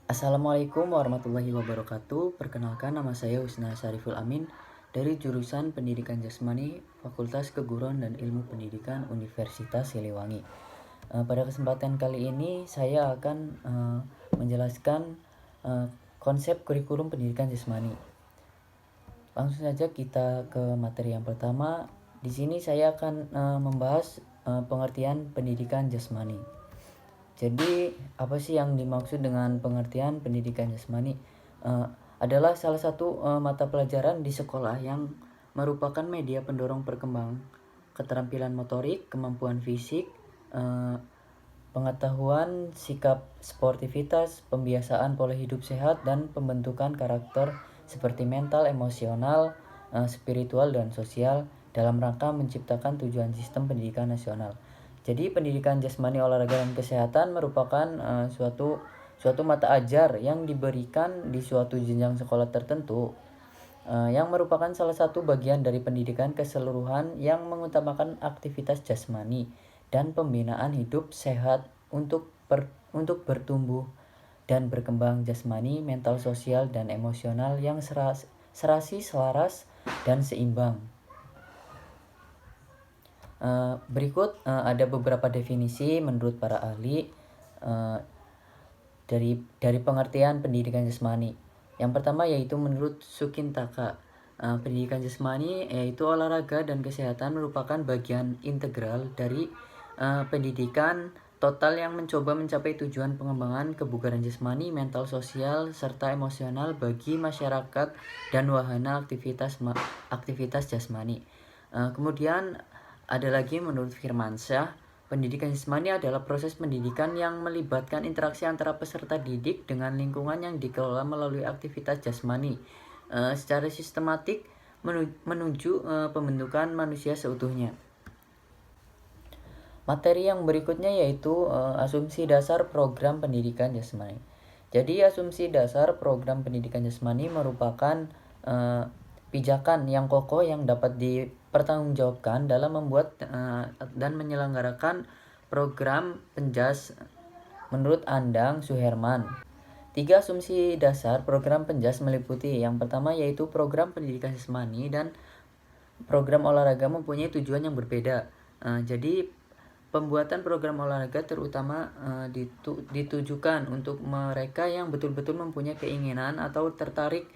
Assalamualaikum warahmatullahi wabarakatuh. Perkenalkan, nama saya Husna Syariful Amin dari jurusan Pendidikan Jasmani Fakultas Keguruan dan Ilmu Pendidikan Universitas Siliwangi. Pada kesempatan kali ini saya akan menjelaskan konsep kurikulum pendidikan jasmani. Langsung saja kita ke materi yang pertama. Di sini saya akan membahas pengertian pendidikan jasmani. Jadi, apa sih yang dimaksud dengan pengertian pendidikan jasmani? Adalah salah satu mata pelajaran di sekolah yang merupakan media pendorong perkembangan keterampilan motorik, kemampuan fisik, pengetahuan, sikap sportivitas, pembiasaan pola hidup sehat, dan pembentukan karakter seperti mental, emosional, spiritual, dan sosial dalam rangka menciptakan tujuan sistem pendidikan nasional. Jadi pendidikan jasmani, olahraga, dan kesehatan merupakan suatu mata ajar yang diberikan di suatu jenjang sekolah tertentu, yang merupakan salah satu bagian dari pendidikan keseluruhan yang mengutamakan aktivitas jasmani dan pembinaan hidup sehat untuk bertumbuh dan berkembang jasmani, mental, sosial, dan emosional yang serasi, selaras, dan seimbang. Berikut ada beberapa definisi menurut para ahli dari pengertian pendidikan jasmani. Yang pertama yaitu menurut Sukintaka, pendidikan jasmani yaitu olahraga dan kesehatan merupakan bagian integral dari pendidikan total yang mencoba mencapai tujuan pengembangan kebugaran jasmani, mental, sosial, serta emosional bagi masyarakat dan wahana aktivitas jasmani. Kemudian ada lagi menurut Firmansyah, pendidikan jasmani adalah proses pendidikan yang melibatkan interaksi antara peserta didik dengan lingkungan yang dikelola melalui aktivitas jasmani secara sistematik menuju pembentukan manusia seutuhnya. Materi yang berikutnya yaitu asumsi dasar program pendidikan jasmani. Jadi asumsi dasar program pendidikan jasmani merupakan pijakan yang kokoh yang dapat dipertanggungjawabkan dalam membuat dan menyelenggarakan program penjas menurut Andang Suherman. 3 asumsi dasar program penjas meliputi: yang pertama yaitu program pendidikan jasmani dan program olahraga mempunyai tujuan yang berbeda. Jadi pembuatan program olahraga terutama ditujukan untuk mereka yang betul-betul mempunyai keinginan atau tertarik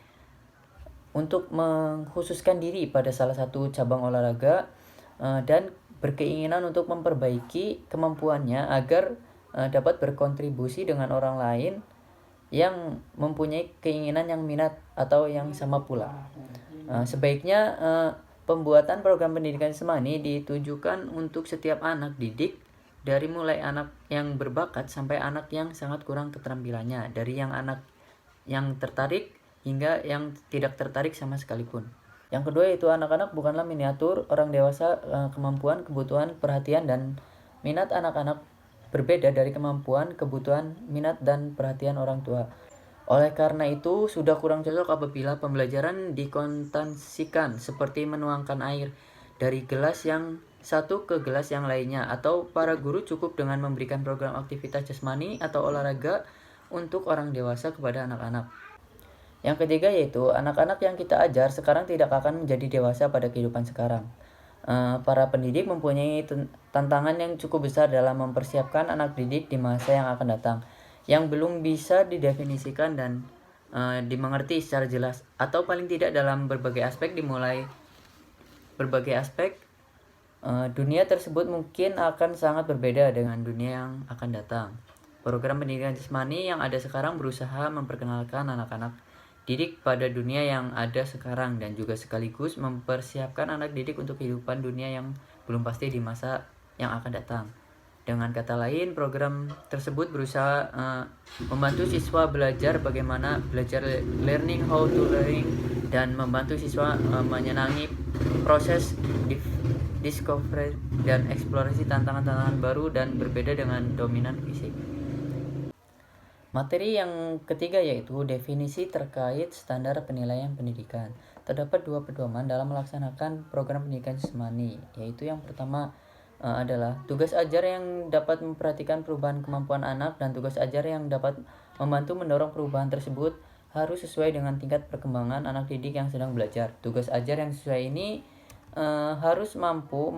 untuk mengkhususkan diri pada salah satu cabang olahraga dan berkeinginan untuk memperbaiki kemampuannya agar dapat berkontribusi dengan orang lain yang mempunyai keinginan yang minat atau yang sama pula. Sebaiknya pembuatan program pendidikan jasmani ditujukan untuk setiap anak didik, dari mulai anak yang berbakat sampai anak yang sangat kurang keterampilannya, dari yang anak yang tertarik hingga yang tidak tertarik sama sekalipun. Yang kedua yaitu anak-anak bukanlah miniatur orang dewasa. Kemampuan, kebutuhan, perhatian, dan minat anak-anak berbeda dari kemampuan, kebutuhan, minat, dan perhatian orang tua. Oleh karena itu, sudah kurang cocok apabila pembelajaran dikontansikan seperti menuangkan air dari gelas yang satu ke gelas yang lainnya, atau para guru cukup dengan memberikan program aktivitas jasmani atau olahraga untuk orang dewasa kepada anak-anak. Yang ketiga yaitu anak-anak yang kita ajar sekarang tidak akan menjadi dewasa pada kehidupan sekarang. Para pendidik mempunyai tantangan yang cukup besar dalam mempersiapkan anak didik di masa yang akan datang, yang belum bisa didefinisikan dan dimengerti secara jelas, atau paling tidak dalam berbagai aspek. Dunia tersebut mungkin akan sangat berbeda dengan dunia yang akan datang. Program pendidikan jasmani yang ada sekarang berusaha memperkenalkan anak-anak didik pada dunia yang ada sekarang dan juga sekaligus mempersiapkan anak didik untuk kehidupan dunia yang belum pasti di masa yang akan datang. Dengan kata lain, program tersebut berusaha membantu siswa belajar bagaimana belajar, learning how to learning, dan membantu siswa menyenangi proses discovery dan eksplorasi tantangan-tantangan baru dan berbeda dengan dominan fisik. Materi yang ketiga yaitu definisi terkait standar penilaian pendidikan. Terdapat 2 pedoman dalam melaksanakan program pendidikan jasmani, yaitu yang pertama adalah tugas ajar yang dapat memperhatikan perubahan kemampuan anak dan tugas ajar yang dapat Membantu mendorong perubahan tersebut harus sesuai dengan tingkat perkembangan anak didik yang sedang belajar. Tugas ajar yang sesuai ini harus mampu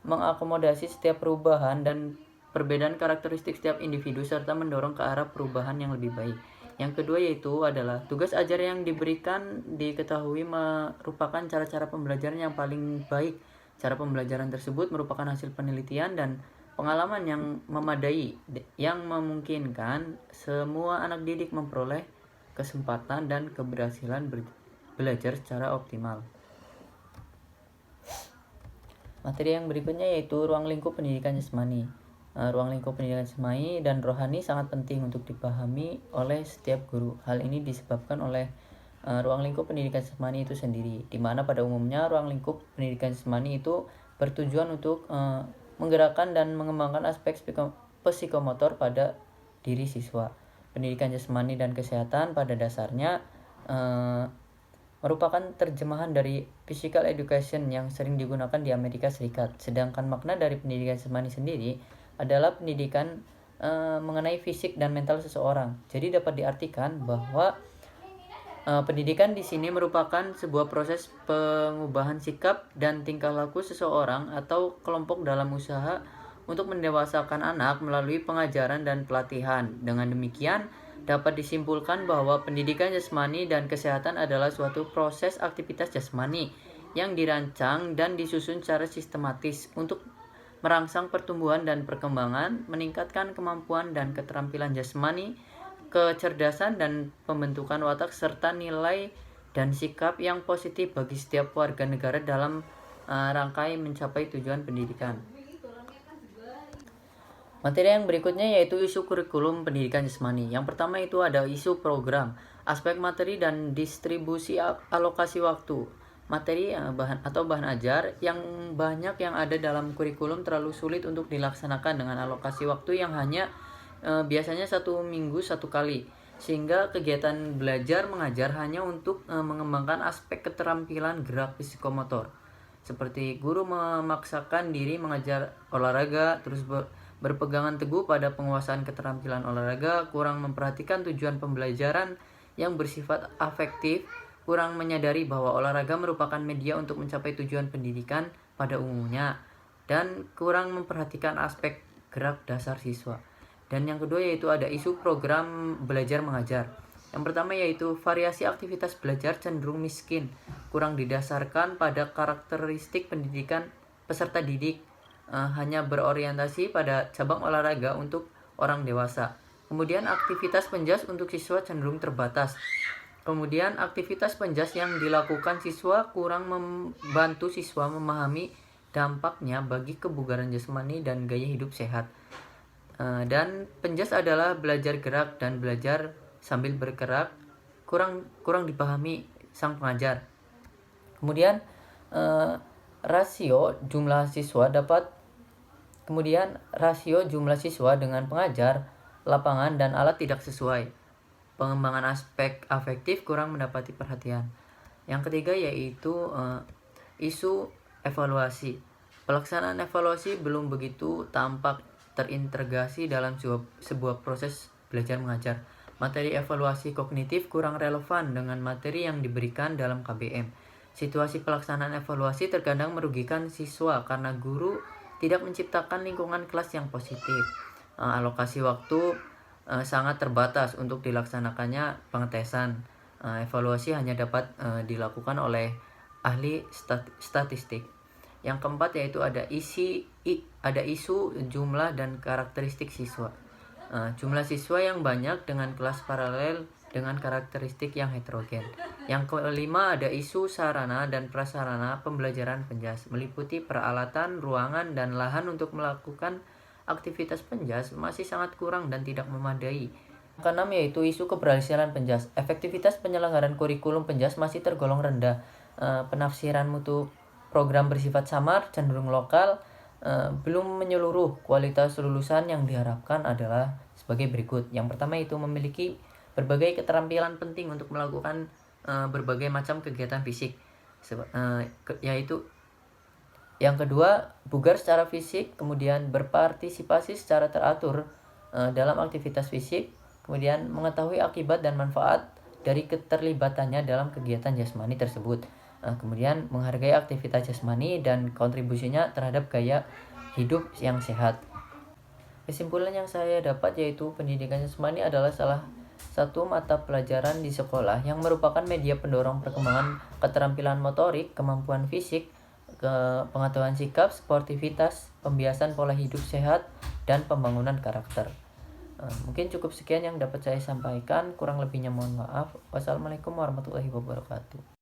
mengakomodasi setiap perubahan dan perbedaan karakteristik setiap individu serta mendorong ke arah perubahan yang lebih baik. Yang kedua yaitu adalah tugas ajar yang diberikan diketahui merupakan cara-cara pembelajaran yang paling baik. Cara pembelajaran tersebut merupakan hasil penelitian dan pengalaman yang memadai yang memungkinkan semua anak didik memperoleh kesempatan dan keberhasilan belajar secara optimal. Materi yang berikutnya yaitu ruang lingkup pendidikan jasmani. Ruang lingkup pendidikan jasmani dan rohani sangat penting untuk dipahami oleh setiap guru. Hal ini disebabkan oleh ruang lingkup pendidikan jasmani itu sendiri, di mana pada umumnya ruang lingkup pendidikan jasmani itu bertujuan untuk menggerakkan dan mengembangkan aspek psikomotor pada diri siswa. Pendidikan jasmani dan kesehatan pada dasarnya merupakan terjemahan dari physical education yang sering digunakan di Amerika Serikat. Sedangkan makna dari pendidikan jasmani sendiri adalah pendidikan mengenai fisik dan mental seseorang. Jadi dapat diartikan bahwa pendidikan di sini merupakan sebuah proses pengubahan sikap dan tingkah laku seseorang atau kelompok dalam usaha untuk mendewasakan anak melalui pengajaran dan pelatihan. Dengan demikian, dapat disimpulkan bahwa pendidikan jasmani dan kesehatan adalah suatu proses aktivitas jasmani yang dirancang dan disusun secara sistematis untuk merangsang pertumbuhan dan perkembangan, meningkatkan kemampuan dan keterampilan jasmani, kecerdasan dan pembentukan watak, serta nilai dan sikap yang positif bagi setiap warga negara dalam rangkai mencapai tujuan pendidikan. Materi yang berikutnya yaitu isu kurikulum pendidikan jasmani. Yang pertama itu ada isu program, aspek materi dan distribusi alokasi waktu. Materi bahan ajar yang banyak yang ada dalam kurikulum terlalu sulit untuk dilaksanakan dengan alokasi waktu yang hanya biasanya 1 minggu 1 kali, sehingga kegiatan belajar mengajar hanya untuk mengembangkan aspek keterampilan gerak psikomotor, seperti guru memaksakan diri mengajar olahraga, terus berpegangan teguh pada penguasaan keterampilan olahraga, kurang memperhatikan tujuan pembelajaran yang bersifat afektif, kurang menyadari bahwa olahraga merupakan media untuk mencapai tujuan pendidikan pada umumnya, dan kurang memperhatikan aspek gerak dasar siswa. Dan yang kedua yaitu ada isu program belajar mengajar. Yang pertama yaitu variasi aktivitas belajar cenderung miskin, kurang didasarkan pada karakteristik pendidikan peserta didik, hanya berorientasi pada cabang olahraga untuk orang dewasa. Kemudian aktivitas penjas untuk siswa cenderung terbatas. Kemudian aktivitas penjas yang dilakukan siswa kurang membantu siswa memahami dampaknya bagi kebugaran jasmani dan gaya hidup sehat. Dan penjas adalah belajar gerak dan belajar sambil bergerak kurang dipahami sang pengajar. Kemudian rasio jumlah siswa dengan pengajar, lapangan, dan alat tidak sesuai. Pengembangan aspek afektif kurang mendapati perhatian. Yang ketiga yaitu isu evaluasi. Pelaksanaan evaluasi belum begitu tampak terintegrasi dalam sebuah proses belajar mengajar. Materi evaluasi kognitif kurang relevan dengan materi yang diberikan dalam KBM. Situasi pelaksanaan evaluasi terkadang merugikan siswa karena guru tidak menciptakan lingkungan kelas yang positif. Alokasi waktu sangat terbatas untuk dilaksanakannya pengetesan. Evaluasi hanya dapat dilakukan oleh ahli statistik. Yang keempat yaitu ada isu jumlah dan karakteristik siswa. Jumlah siswa yang banyak dengan kelas paralel dengan karakteristik yang heterogen. Yang kelima ada isu sarana dan prasarana pembelajaran penjas, meliputi peralatan, ruangan, dan lahan untuk melakukan aktivitas penjas masih sangat kurang dan tidak memadai. Yang keenam yaitu isu keberhasilan penjas. Efektivitas penyelenggaraan kurikulum penjas masih tergolong rendah. Penafsiran mutu program bersifat samar, cenderung lokal, belum menyeluruh. Kualitas lulusan yang diharapkan adalah sebagai berikut. Yang pertama itu memiliki berbagai keterampilan penting untuk melakukan berbagai macam kegiatan fisik, yaitu yang kedua, bugar secara fisik, kemudian berpartisipasi secara teratur dalam aktivitas fisik, Kemudian mengetahui akibat dan manfaat dari keterlibatannya dalam kegiatan jasmani tersebut. Kemudian menghargai aktivitas jasmani dan kontribusinya terhadap gaya hidup yang sehat. Kesimpulan yang saya dapat yaitu pendidikan jasmani adalah salah satu mata pelajaran di sekolah yang merupakan media pendorong perkembangan keterampilan motorik, kemampuan fisik, pengetahuan sikap, sportivitas, pembiasan pola hidup sehat, dan pembangunan karakter. Mungkin cukup sekian yang dapat saya sampaikan, kurang lebihnya mohon maaf. Wassalamualaikum warahmatullahi wabarakatuh.